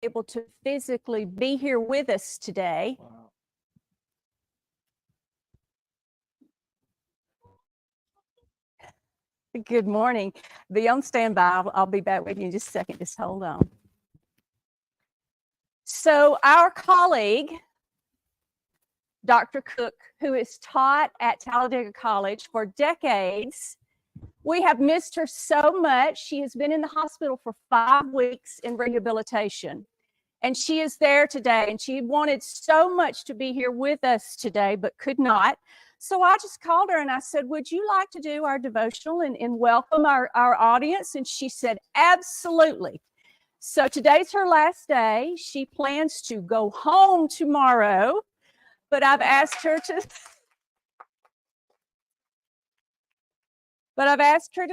able to physically be here with us today. Wow. Good morning. Be on standby. I'll be back with you in just a second. Just hold on. So our colleague, Dr. Cook, who has taught at Talladega College for decades, we have missed her so much. She has been in the hospital for 5 weeks in rehabilitation. And she is there today, and she wanted so much to be here with us today, but could not. So I just called her and I said, would you like to do our devotional and welcome our audience? And she said, absolutely. So today's her last day. She plans to go home tomorrow, but I've asked her to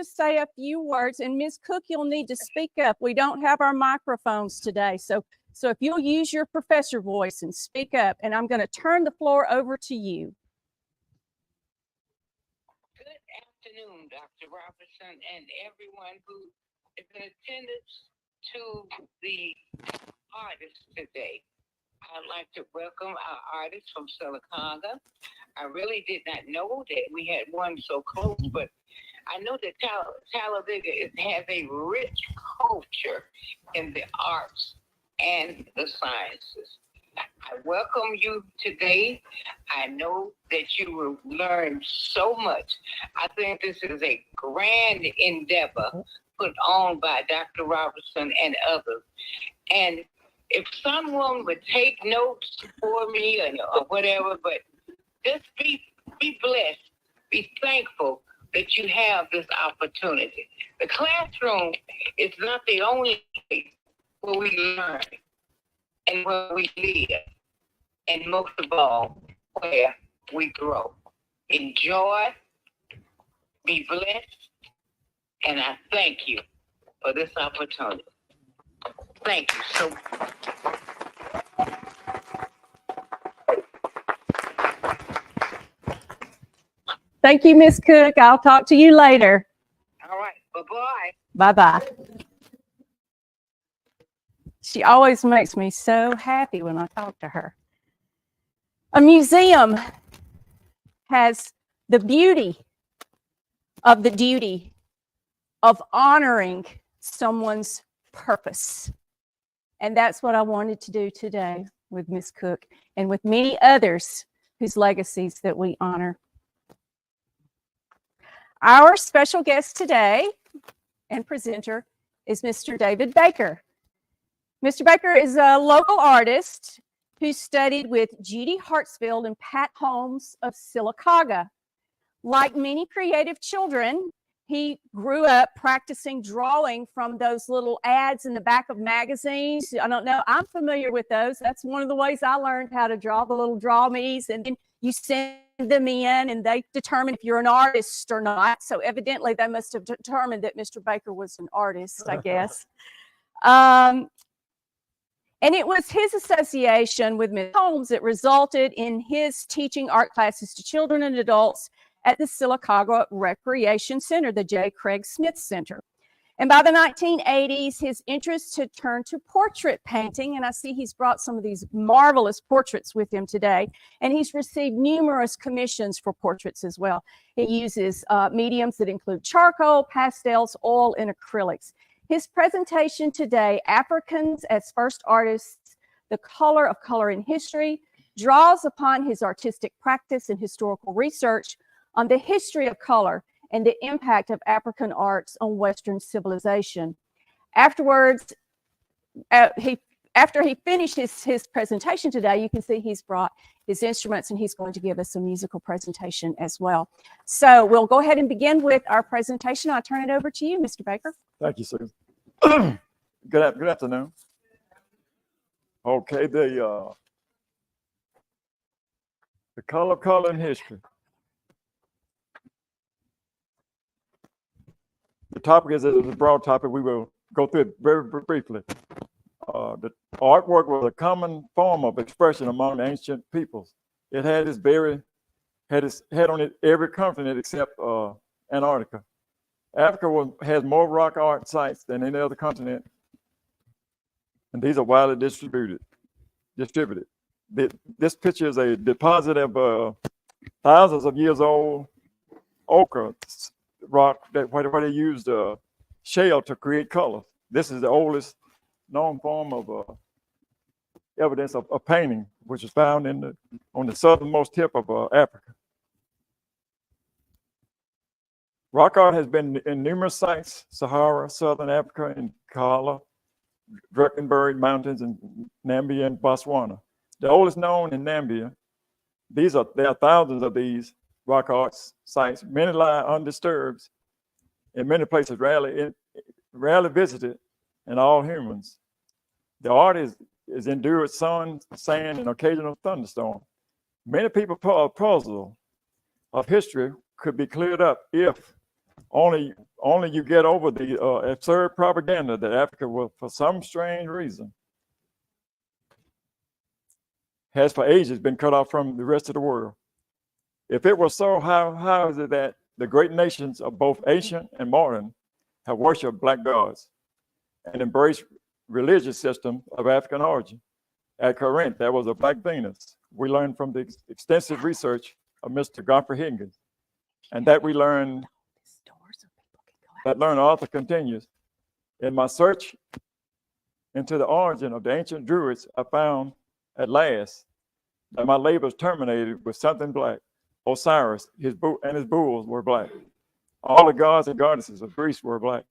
say a few words. And Ms. Cook, you'll need to speak up. We don't have our microphones today. So if you'll use your professor voice and speak up, and I'm going to turn the floor over to you. Good afternoon, Dr. Robertson, and everyone who is in attendance to the artists today. I'd like to welcome our artists from Sylacauga. I really did not know that we had one so close, but I know that Talladega has a rich culture in the arts and the sciences. I welcome you today. I know that you will learn so much. I think this is a grand endeavor put on by Dr. Robertson and others. And if someone would take notes for me or whatever, but just be blessed, be thankful that you have this opportunity. The classroom is not the only place where we learn and where we live, and most of all, where we grow. Enjoy, be blessed, and I thank you for this opportunity. Thank you so much. Thank you, Ms. Cook. I'll talk to you later. All right, bye-bye. Bye-bye. She always makes me so happy when I talk to her. A museum has the beauty of the duty of honoring someone's purpose. And that's what I wanted to do today with Ms. Cook and with many others whose legacies that we honor. Our special guest today and presenter is Mr. David Baker. Mr. Baker is a local artist who studied with Judy Hartsfield and Pat Holmes of Sylacauga. Like many creative children, he grew up practicing drawing from those little ads in the back of magazines. I don't know, I'm familiar with those. That's one of the ways I learned how to draw, the little draw me's, and then you send them in and they determine if you're an artist or not. So evidently they must have determined that Mr. Baker was an artist, I guess. And it was his association with Ms. Holmes that resulted in his teaching art classes to children and adults at the Sylacauga Recreation Center, the J. Craig Smith Center. And by the 1980s, his interest had turned to portrait painting, and I see he's brought some of these marvelous portraits with him today, and he's received numerous commissions for portraits as well. He uses mediums that include charcoal, pastels, oil, and acrylics. His presentation today, Africans as First Artists, the Color of Color in History, draws upon his artistic practice and historical research on the history of color and the impact of African arts on Western civilization. Afterwards, after he finishes his presentation today, you can see he's brought his instruments and he's going to give us a musical presentation as well. So we'll go ahead and begin with our presentation. I'll turn it over to you, Mr. Baker. Thank you, Susan. Good afternoon. Okay, the color in history. The topic is a broad topic. We will go through it very briefly. The artwork was a common form of expression among ancient peoples. It had had on it every continent except Antarctica. Africa has more rock art sites than any other continent. and these are widely distributed. This picture is a deposit of thousands of years old ochre rock where they used shale to create color. This is the oldest known form of evidence of painting, which is found on the southernmost tip of Africa. Rock art has been in numerous sites: Sahara, Southern Africa, in Kahala, Drakensberg Mountains, in Namibia and Botswana. The oldest known in Namibia. There are thousands of these rock art sites. Many lie undisturbed. In many places, rarely visited, and all humans. The art is endured sun, sand, and occasional thunderstorm. Many people puzzle of history could be cleared up if only you get over the absurd propaganda that Africa will, for some strange reason, has for ages been cut off from the rest of the world. If it was so, how is it that the great nations of both ancient and modern have worshipped black gods and embraced religious system of African origin? At Corinth, there was a black Venus. We learned from the extensive research of Mr. Godfrey Higgins, and that author continues. In my search into the origin of the ancient Druids, I found at last that my labors terminated with something black. Osiris, his bulls were black. All the gods and goddesses of Greece were black.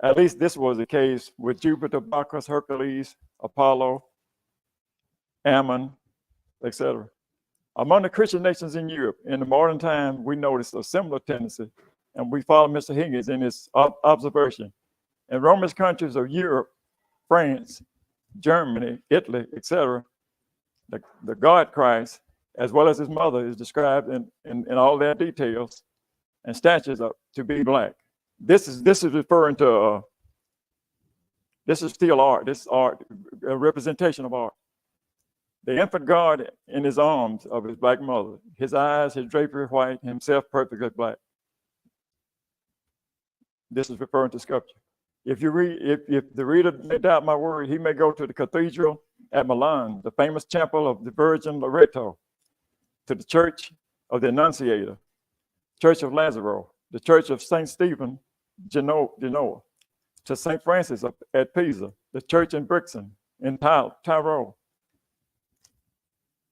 At least this was the case with Jupiter, Bacchus, Hercules, Apollo, Ammon, etc. Among the Christian nations in Europe, in the modern time, we noticed a similar tendency, and we follow Mr. Higgins in his observation. In Roman countries of Europe, France, Germany, Italy, etc., the God Christ, as well as his mother, is described in all their details and statues to be black. This is referring to this is still art. This is art, a representation of art. The infant God in his arms of his black mother, his eyes, his drapery white, himself perfectly black. This is referring to sculpture. If the reader may doubt my word, he may go to the cathedral at Milan, the famous chapel of the Virgin Loreto, to the Church of the Annunciator, Church of Lazaro, the Church of St. Stephen, Genoa, to St. Francis at Pisa, the church in Brixen, in Tyrol,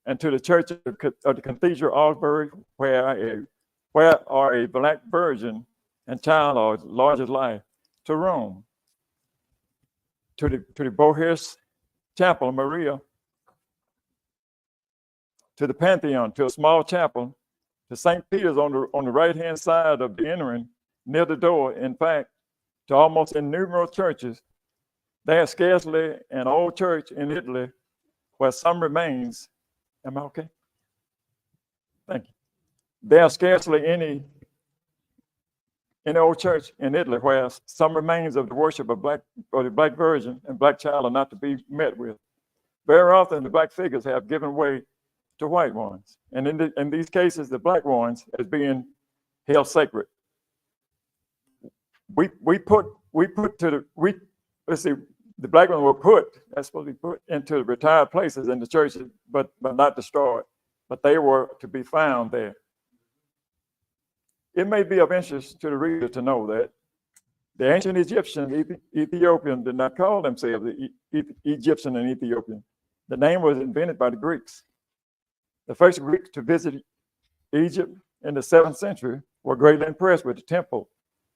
and to the Church of the Cathedral Augsburg, where are a black virgin and child large as life, to Rome, to the Bohers Chapel of Maria, to the Pantheon, to a small chapel, to St. Peter's on the right-hand side of the entering, near the door. In fact, to almost innumerable churches. There is scarcely an old church in Italy where some remains. Am I okay? Thank you. There are scarcely any old church in Italy where some remains of the worship of the black virgin and black child are not to be met with. Very often, the black figures have given way to white ones, and in these cases, the black ones as being held sacred. The black ones were that's supposed to be put into retired places in the churches, but not destroyed. But they were to be found there. It may be of interest to the reader to know that the ancient Egyptian, Ethiopian did not call themselves the Egyptian and Ethiopian. The name was invented by the Greeks. The first Greeks to visit Egypt in the 7th century were greatly impressed with the temple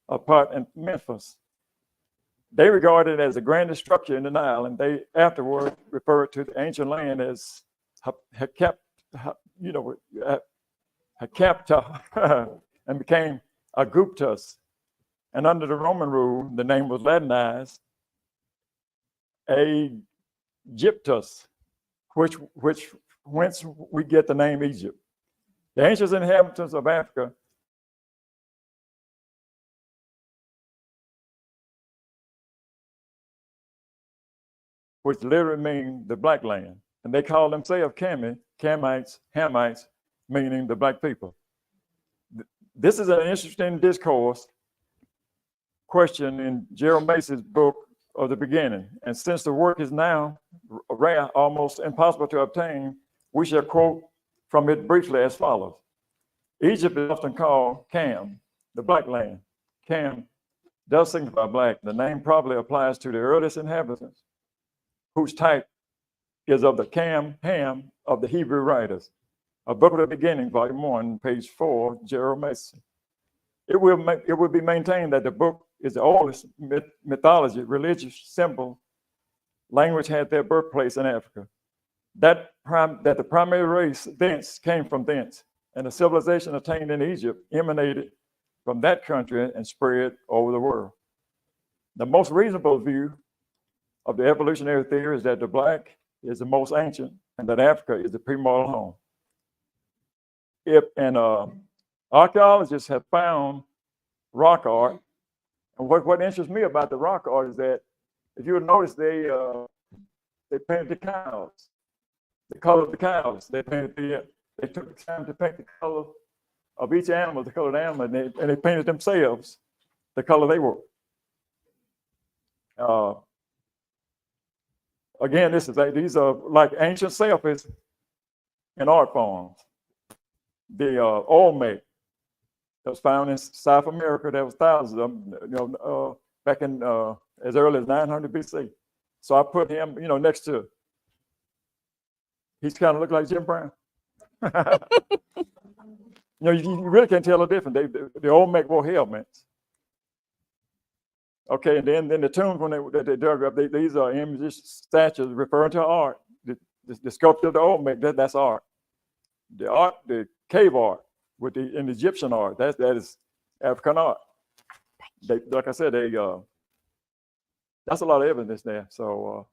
of Pot and Memphis. They regarded it as the grandest structure in the Nile, and they afterward referred to the ancient land as Hakapta, and became Aguptus. And under the Roman rule, the name was Latinized Aegyptus, whence we get the name Egypt. The ancient inhabitants of Africa which literally mean the black land. And they call themselves Kamites, Hamites, meaning the black people. This is an interesting discourse question in Gerald Macy's book of the beginning. And since the work is now rare, almost impossible to obtain, we shall quote from it briefly as follows. Egypt is often called Cam, the black land. Cam does signify black. The name probably applies to the earliest inhabitants, whose type is of the Ham of the Hebrew writers. A Book of the Beginning, Volume 1, page 4, Gerald Mason. It will be maintained that the book is the oldest mythology, religious symbol, language had their birthplace in Africa. That the primary race thence came from thence, and the civilization attained in Egypt emanated from that country and spread over the world. The most reasonable view of the evolutionary theory is that the black is the most ancient and that Africa is the primordial home. Archaeologists have found rock art, and what interests me about the rock art is that if you would notice, they painted the cows, the color of the cows. They took the time to paint the color of each animal, the color of the animal, and they painted themselves the color they were. Again, these are like ancient selfies in art forms. The Olmec that was found in South America, there was thousands of them, back in as early as 900 BC. So I put him, next to. He's kind of look like Jim Brown. You really can't tell the difference. The Olmec wore helmets. Okay, and then the tombs when they dug up, these are images, statues referring to art. The sculpture of the Olmec, that's art. The cave art in Egyptian art, that is African art. Like I said, that's a lot of evidence there. So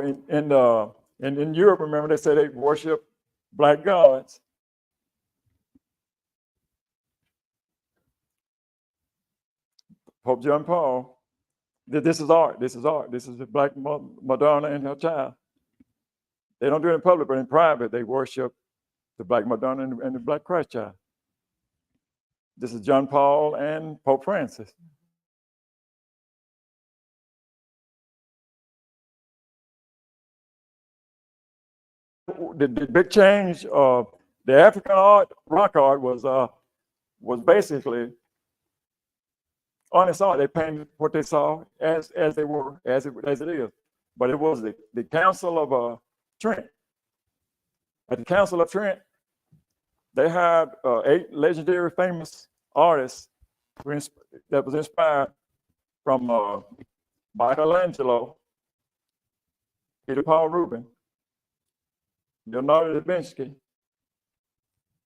in Europe, remember they say they worship black gods. Pope John Paul. This is art. This is art. This is the Black Madonna and her child. They don't do it in public, but in private, they worship the Black Madonna and the Black Christ child. This is John Paul and Pope Francis. The big change of the African art, rock art, was basically honest art. They painted what they saw as they were, as it is. But it was the Council of Trent. At the Council of Trent, they had 8 legendary famous artists that was inspired from Michelangelo, Peter Paul Rubens, Leonardo da Vinci,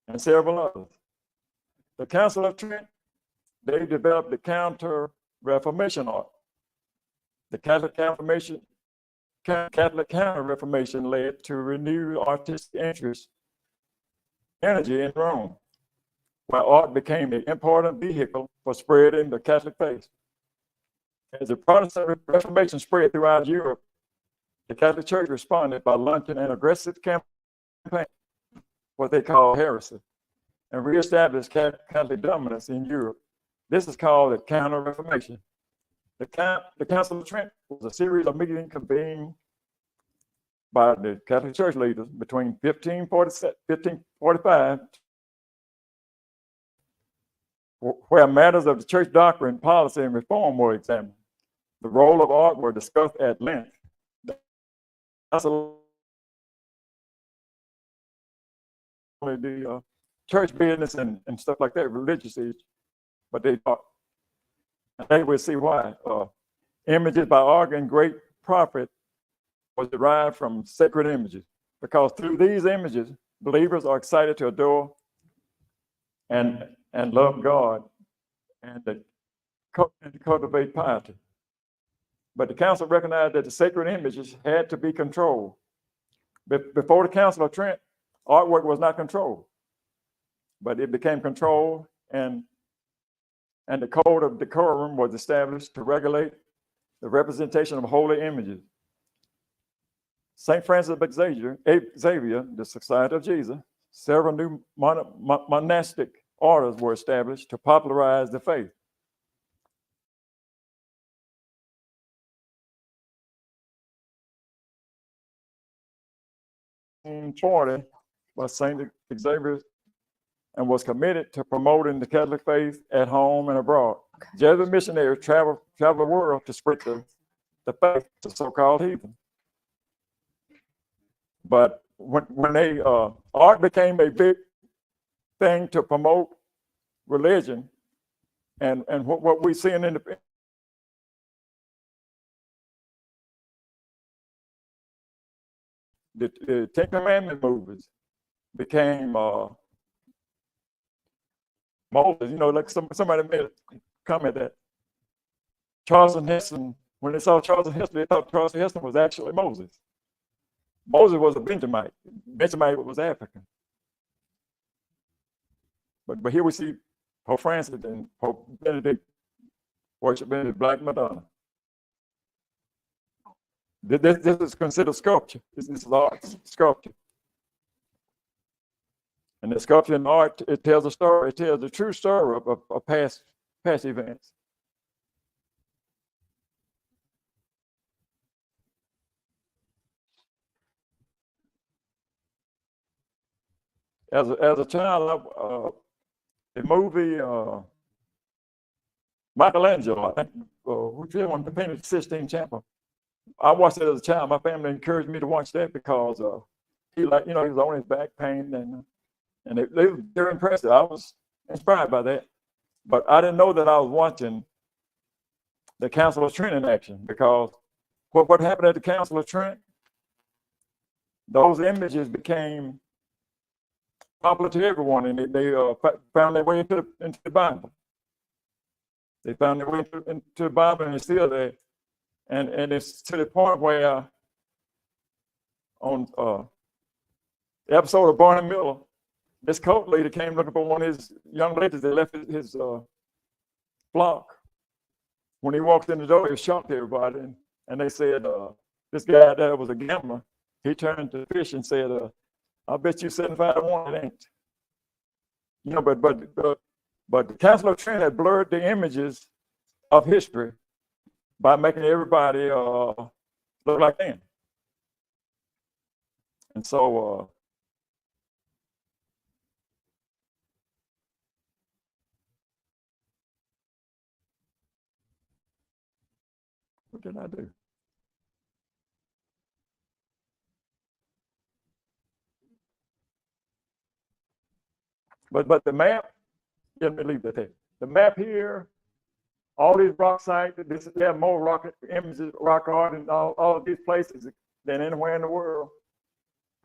and several others. The Council of Trent, they developed the Counter-Reformation art. The Catholic Counter-Reformation led to renewed artistic energy in Rome, where art became an important vehicle for spreading the Catholic faith. As the Protestant Reformation spread throughout Europe, the Catholic Church responded by launching an aggressive campaign, what they call heresy, and reestablished Catholic dominance in Europe. This is called the Counter-Reformation. The Council of Trent was a series of meetings convened by the Catholic Church leaders between 1545, where matters of the church doctrine, policy, and reform were examined. The role of art were discussed at length. That's only the church business and stuff like that, religious issues, but they thought, and they will see why. Images by Argan, great prophet, was derived from sacred images, because through these images, believers are excited to adore and love God and to cultivate piety. But the council recognized that the sacred images had to be controlled. Before the Council of Trent, artwork was not controlled, but it became controlled, and the code of decorum was established to regulate the representation of holy images. St. Francis of Xavier, the Society of Jesus, several new monastic orders were established to popularize the faith. 1940 by St. Xavier and was committed to promoting the Catholic faith at home and abroad. Jesuit missionaries traveled the world to spread the faith to so-called heathen. But when they art became a big thing to promote religion, and what we seeing in the Ten Commandment movies became Moses. You know, like somebody made a comment that Charlton Heston, when they saw Charlton Heston, they thought Charlton Heston was actually Moses. Moses was a Benjamite. Benjamite was African. But here we see Pope Francis and Pope Benedict worshiping the Black Madonna. This is considered sculpture. This is art, sculpture. And the sculpture and art, it tells a story. It tells the true story of past events. As a child, the movie Michelangelo, I think, which one, the painted the Sistine Chapel. I watched it as a child. My family encouraged me to watch that because he was on his back painting, and they're impressive. I was inspired by that, but I didn't know that I was watching the Council of Trent in action, because what happened at the Council of Trent, those images became popular to everyone, and they found their way into the Bible. They found their way into the Bible, and it's still there. And it's to the point where on the episode of Barney Miller, this cult leader came looking for one of his young ladies that left his flock. When he walked in the door, he shocked everybody, and they said, this guy that was a gambler, he turned to fish and said, I bet you 75 to 1 it ain't. You know, but the Council of Trent had blurred the images of history by making everybody look like them. And so what did I do? But the map, let me leave that there. The map here, all these rock sites, they have more rock images, rock art, and all of these places than anywhere in the world.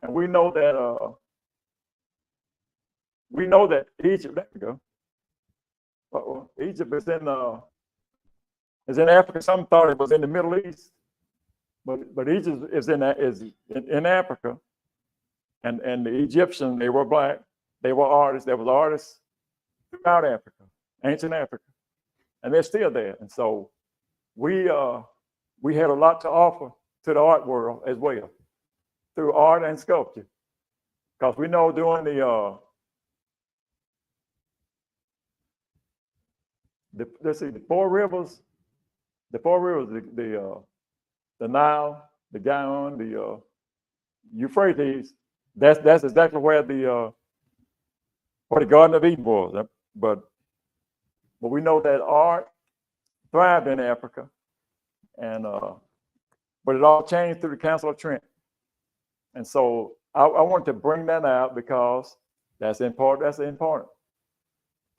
And we know that Egypt, there we go. Egypt is in Africa. Some thought it was in the Middle East, but Egypt is in Africa. And the Egyptians, they were black. They were artists. There was artists throughout Africa, ancient Africa, and they're still there. And so we had a lot to offer to the art world as well, through art and sculpture, because we know during the four rivers, the Nile, the Gaon, the Euphrates. That's exactly where the Garden of Eden was. But we know that art thrived in Africa, and but it all changed through the Council of Trent. And so I wanted to bring that out because that's important. That's important,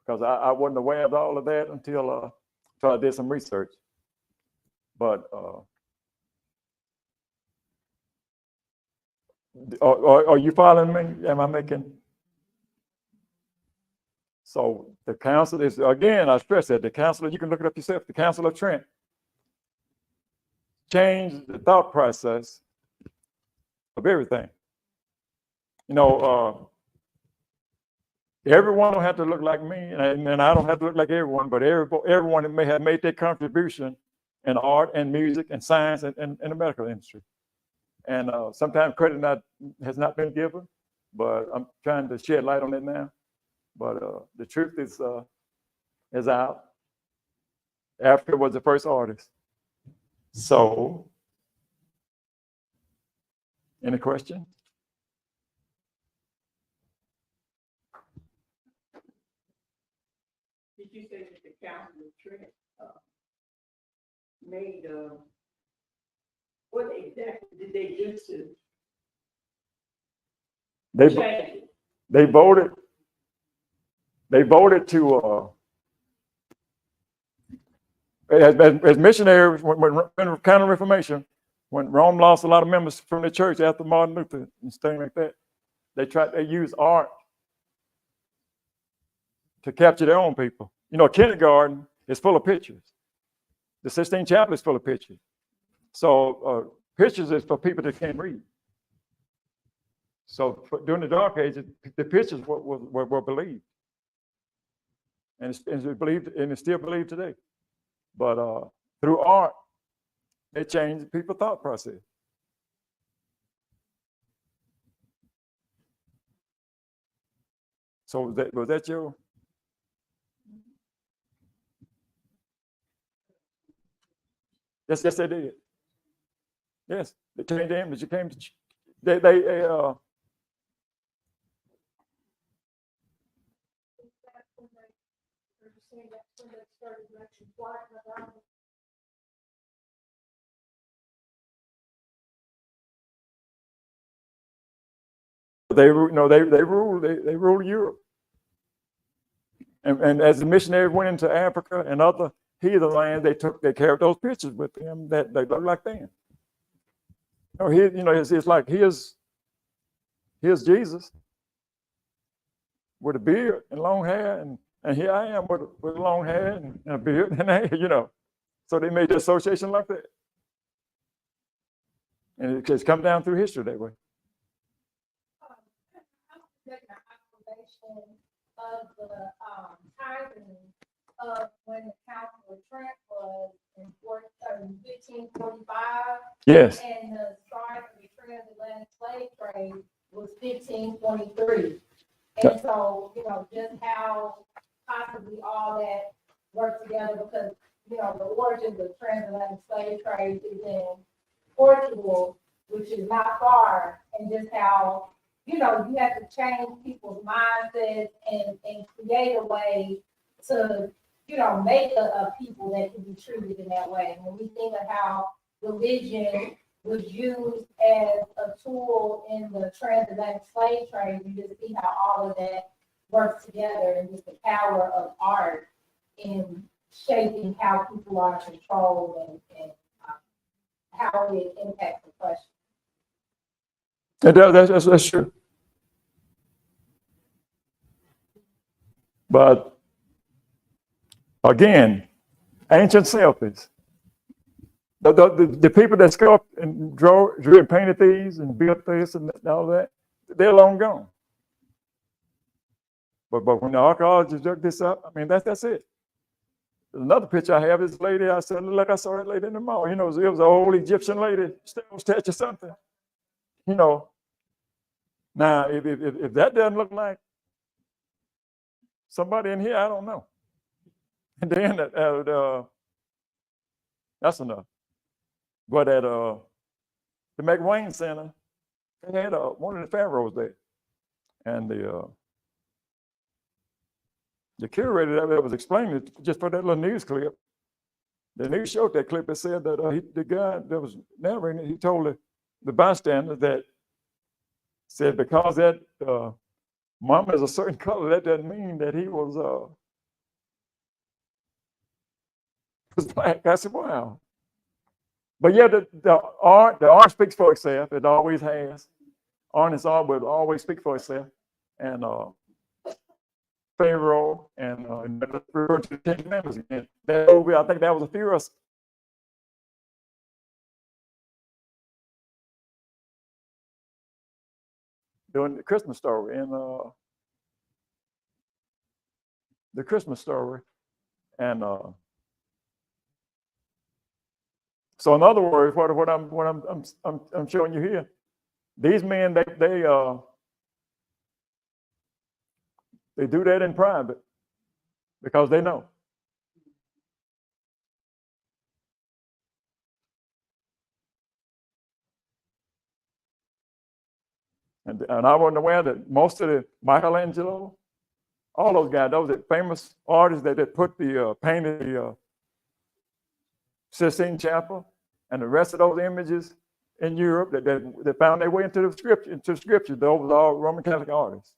because I wasn't aware of all of that until I did some research. But are you following me? Am I making? So the council is, again, I stress that the council, you can look it up yourself, the Council of Trent changed the thought process of everything. You know, everyone don't have to look like me, and I don't have to look like everyone, but everyone may have made their contribution in art and music and science and the medical industry. And sometimes credit has not been given, but I'm trying to shed light on it now. But the truth is out. Africa was the first artist. So, any question? did you say that the council of Trent made what exactly did they do to They change it? they voted. They voted to as missionaries when Counter Reformation, when Rome lost a lot of members from the church after Martin Luther and things like that. They used art to capture their own people. You know, kindergarten is full of pictures. The Sistine Chapel is full of pictures. So pictures is for people that can't read. So during the Dark Ages, the pictures were believed, and it's believed, and it's still believed today. But through art, it changed people's thought process. So was that your? Yes, they did. Yes, they changed the image. It came to they ruled Europe, and as the missionaries went into Africa and other heathen lands, they carried those pictures with them that they looked like them. It's like here's Jesus with a beard and long hair, and here I am with long hair and a beard and hair, So they made the association like that, and it just come down through history that way. Of the tithing of when the Council of Trent was in 1545. Yes. And the start of the transatlantic slave trade was 1523. And so, just how possibly all that worked together, because, the origins of transatlantic slave trade is in Portugal, which is not far, and just how you have to change people's mindsets and create a way to, make a people that can be treated in that way. When we think of how religion was used as a tool in the transatlantic slave trade, you just see how all of that works together, and just the power of art in shaping how people are controlled and how it impacts the question. That's true. But again, ancient selfies. The people that sculpted and drew and painted these and built this and all that, they're long gone. But when the archaeologists dug this up, I mean, that's it. There's another picture I have. This lady, I said, look, I saw that lady in the mall. It was an old Egyptian lady, stone statue or something. Now, if that doesn't look like somebody in here, I don't know. And then that's enough. But at the McWayne Center, they had one of the pharaohs there, and the curator that was explaining it just for that little news clip. The news showed that clip. It said that the guy that was narrating it, he told the bystander that said because that mama is a certain color, that doesn't mean that he was black. I said, wow. But yeah, the art speaks for itself. It always has. Art will always speak for itself. And Pharaoh and refer to the Ten Commandments again. I think that was a few of doing the Christmas story and the Christmas story, and so in other words, what I'm showing you here, these men they do that in private because they know. And I wasn't aware that most of the Michelangelo all those guys, those are famous artists that put the painted the Sistine Chapel and the rest of those images in Europe that found their way into the scripture. Those were all Roman Catholic artists,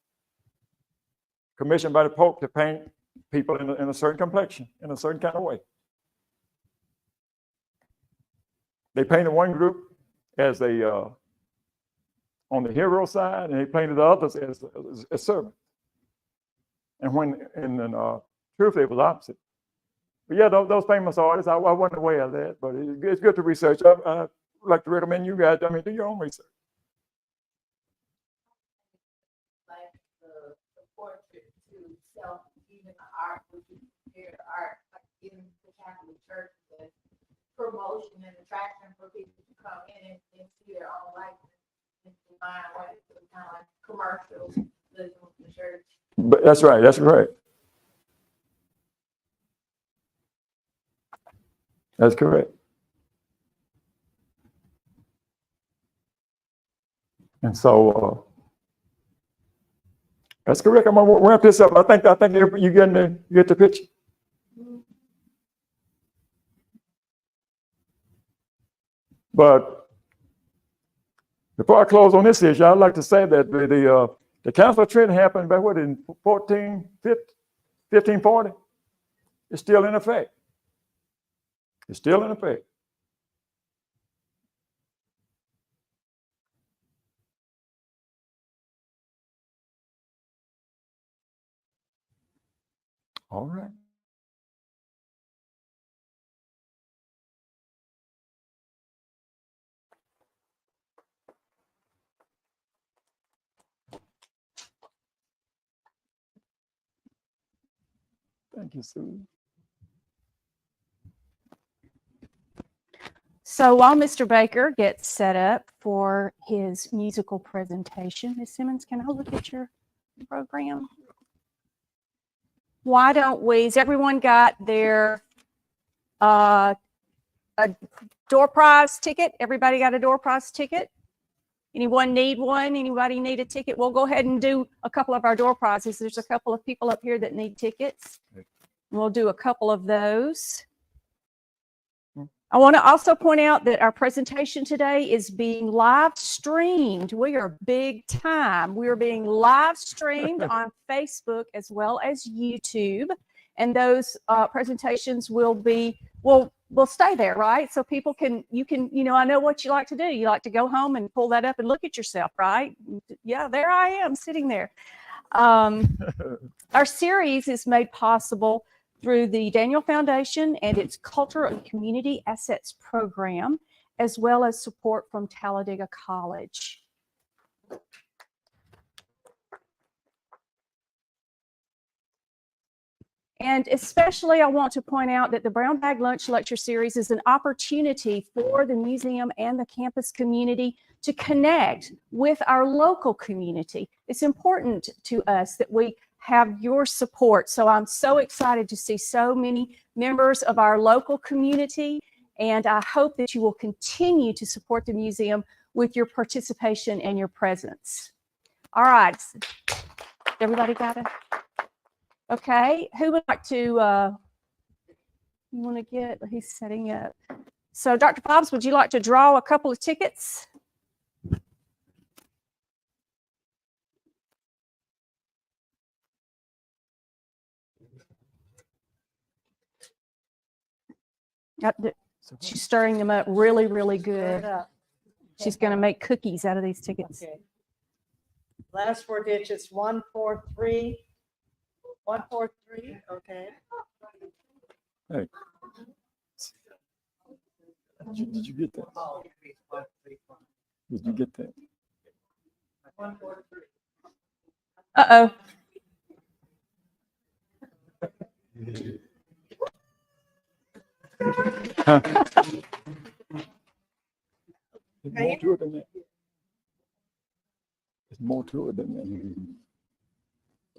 commissioned by the Pope to paint people in a certain complexion, in a certain kind of way. They painted one group as on the hero side, and they painted the others as servants. And when in truth, it was opposite. But yeah, those famous artists, I wasn't aware of that, but it's good to research. I'd like to recommend you guys, do your own research. Like the portrait to self, even the art, which is compared to art, like in the Catholic Church, the promotion and attraction for people to come in and see their own likeness and find what it's kind of like commercial living with the church. But that's right. That's correct. That's correct. And so that's correct. I'm gonna wrap this up. I think you get the picture. But before I close on this issue, I'd like to say that the Council of Trent happened back in 1540. It's still in effect. It's still in effect. All right. Thank you, Sue. So while Mr. Baker gets set up for his musical presentation, Ms. Simmons, can I look at your program? Why don't we, has everyone got their a door prize ticket? Everybody got a door prize ticket? Anyone need one? Anybody need a ticket? We'll go ahead and do a couple of our door prizes. There's a couple of people up here that need tickets. We'll do a couple of those. I want to also point out that our presentation today is being live streamed. We are big time. We are being live streamed on Facebook as well as YouTube. And those presentations will stay there, right? So people can, I know what you like to do. You like to go home and pull that up and look at yourself, right? Yeah, there I am sitting there. Our series is made possible through the Daniel Foundation and its Cultural and Community Assets Program, as well as support from Talladega College. And especially I want to point out that the Brown Bag Lunch Lecture Series is an opportunity for the museum and the campus community to connect with our local community. It's important to us that we have your support. So I'm so excited to see so many members of our local community, and I hope that you will continue to support the museum with your participation and your presence. All right, everybody got it? Okay, who would like to, you want to get, he's setting up. So Dr. Pobbs, would you like to draw a couple of tickets? She's stirring them up really, really good. She's going to make cookies out of these tickets. Okay. Last four digits, 143. 143, okay. Hey. Did you get that? Did you get that? 143. Uh-oh. There's more to it than that. There's more to it than that.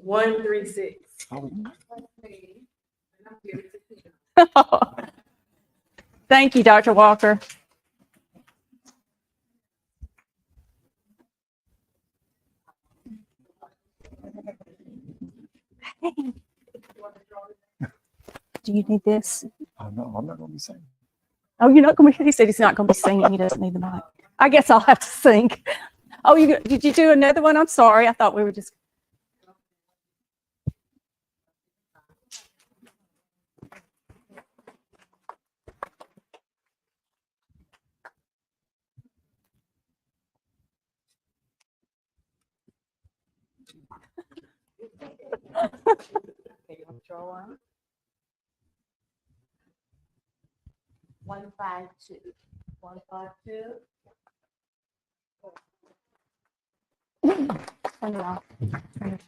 136. Thank you, Dr. Walker. Do you need this? No, I'm not going to be saying. Oh, you're not going to be, he said he's not going to be singing. He doesn't need the mic. I guess I'll have to sing. Oh, did you do another one? I'm sorry. I thought we were just. Okay, you want to draw one? 152. 152. Turn it off. I can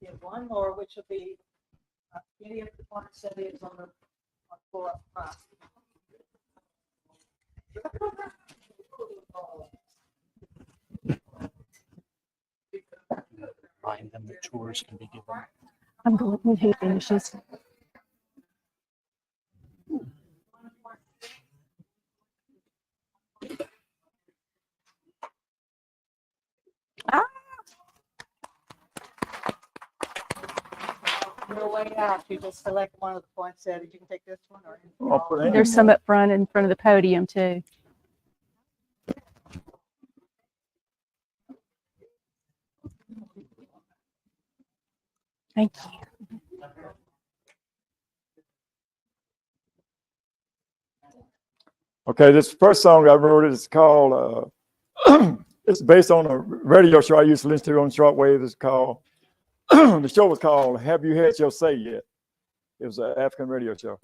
get one more, which will be any of the points that is on the floor up front. Remind them that tours can be given. I'm going when he finishes. Ah, Your way out, you just select one of the poinsettias. You can take this one or. I'll put any there's some more. up front in front of the podium too. Thank you. Okay, this first song I wrote is called, it's based on a radio show I used to listen to on shortwave. It's called, the show was called Have You Had Your Say Yet? It was an African radio show.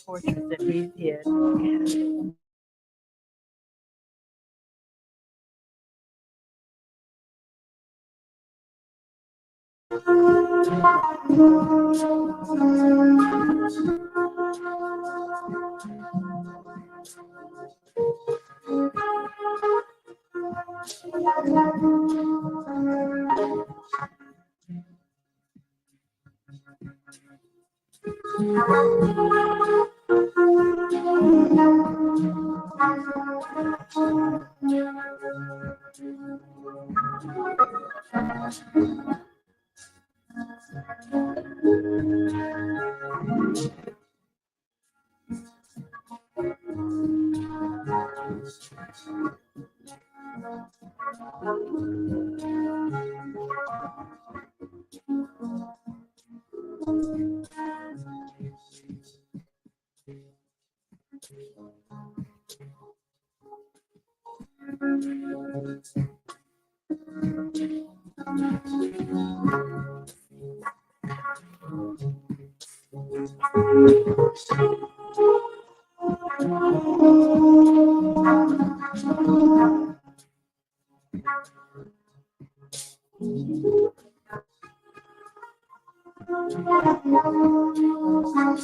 Portraits that we did.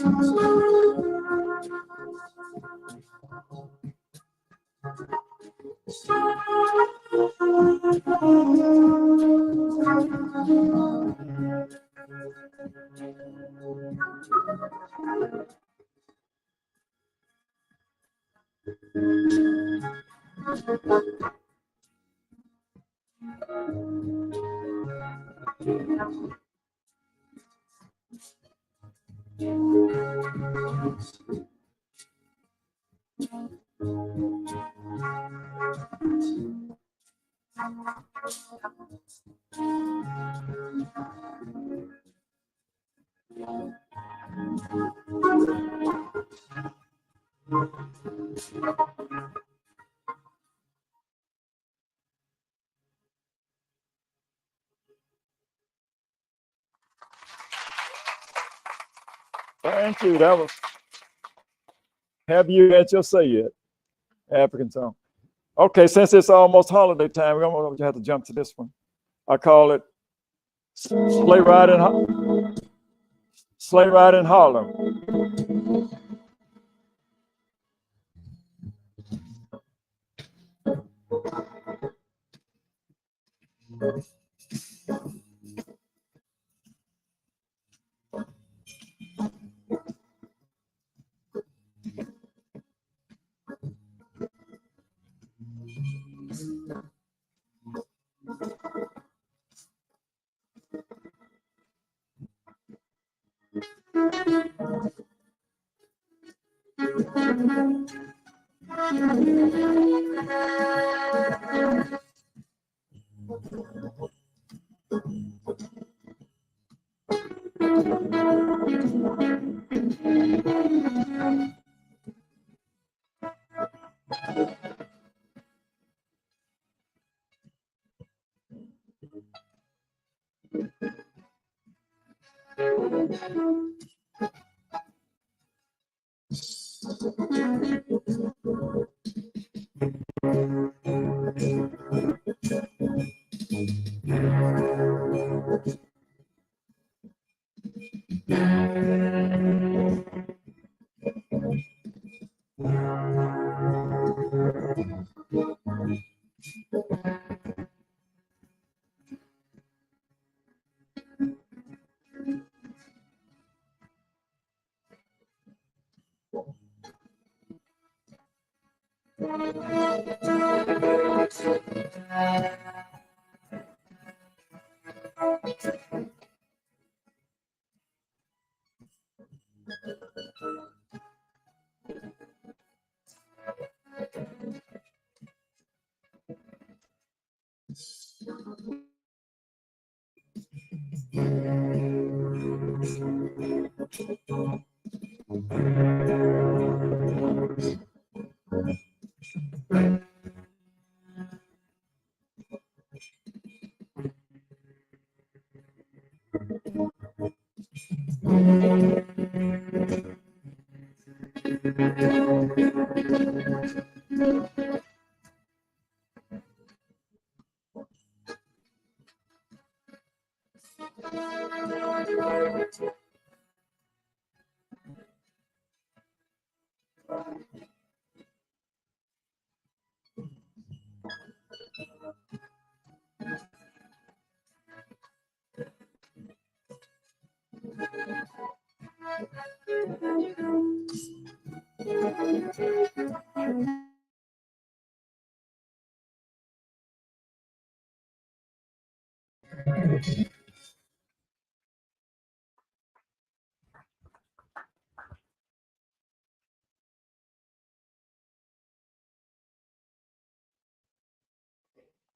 Thank you. That was Have You Had Your Say Yet? African song. Okay, since it's almost holiday time, we're going to have to jump to this one. I call it Sleigh Ride in Harlem.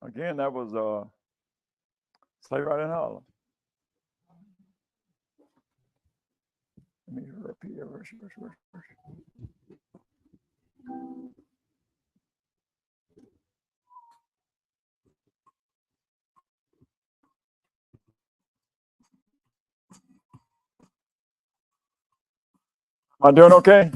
Again, that was Sleigh Ride in Harlem. Let me repeat it. Verse. Am I doing okay?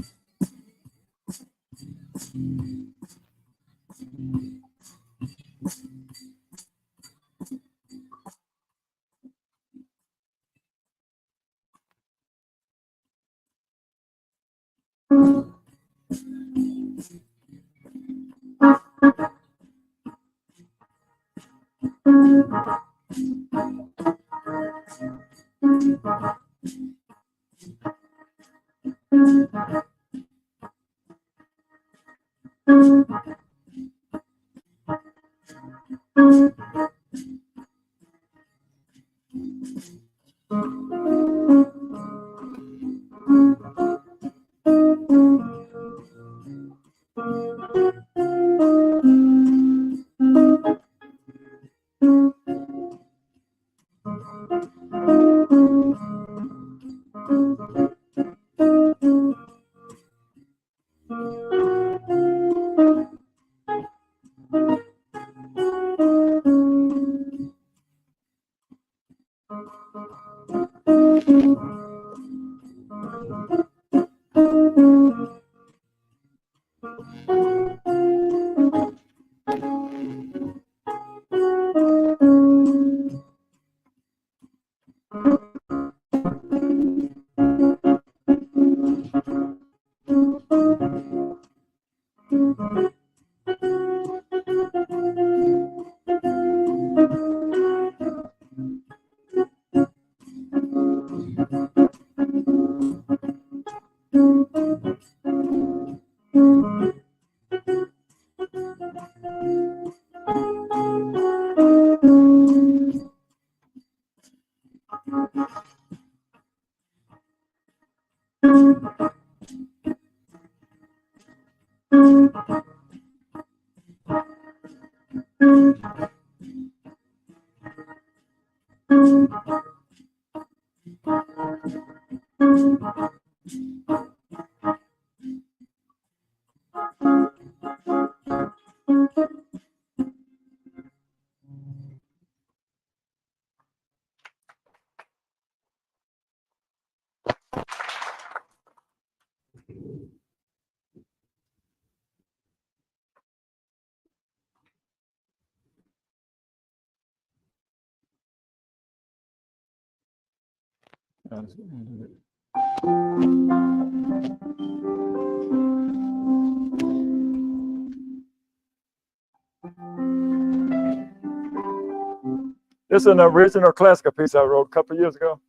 This is an original classical piece I wrote a couple of years ago.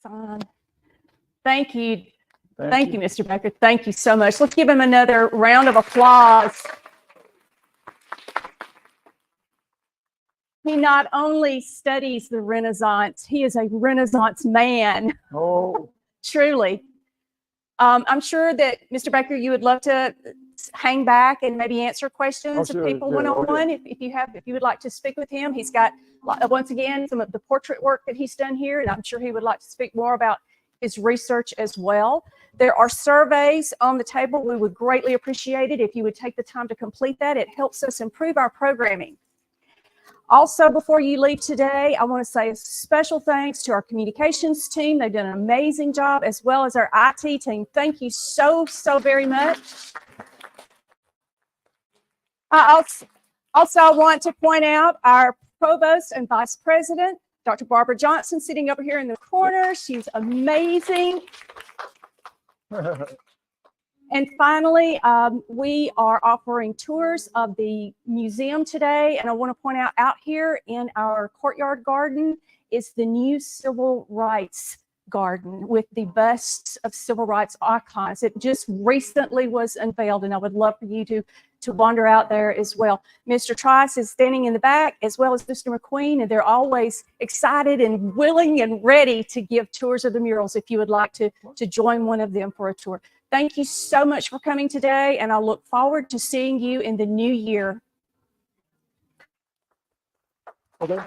Fine. Thank you. Thank you, Mr. Baker. Thank you so much. Let's give him another round of applause. He not only studies the Renaissance, he is a Renaissance man. Oh, Truly. I'm sure that, Mr. Baker, you would love to hang back and maybe answer questions sure, of people yeah, one-on-one. If you would like to speak with him. He's got, once again, some of the portrait work that he's done here, and I'm sure he would like to speak more about his research as well. There are surveys on the table. We would greatly appreciate it if you would take the time to complete that. It helps us improve our programming. Also, before you leave today, I want to say a special thanks to our communications team. They've done an amazing job, as well as our IT team. Thank you so very much. I also want to point out our provost and vice president, Dr. Barbara Johnson, sitting over here in the corner. She's amazing. And finally, we are offering tours of the museum today. And I want to point out here in our courtyard garden is the new civil rights garden with the busts of civil rights icons. It just recently was unveiled, and I would love for you to wander out there as well. Mr. Trice is standing in the back, as well as Mr. McQueen, and they're always excited and willing and ready to give tours of the murals if you would like to join one of them for a tour. Thank you so much for coming today, and I look forward to seeing you in the new year. okay.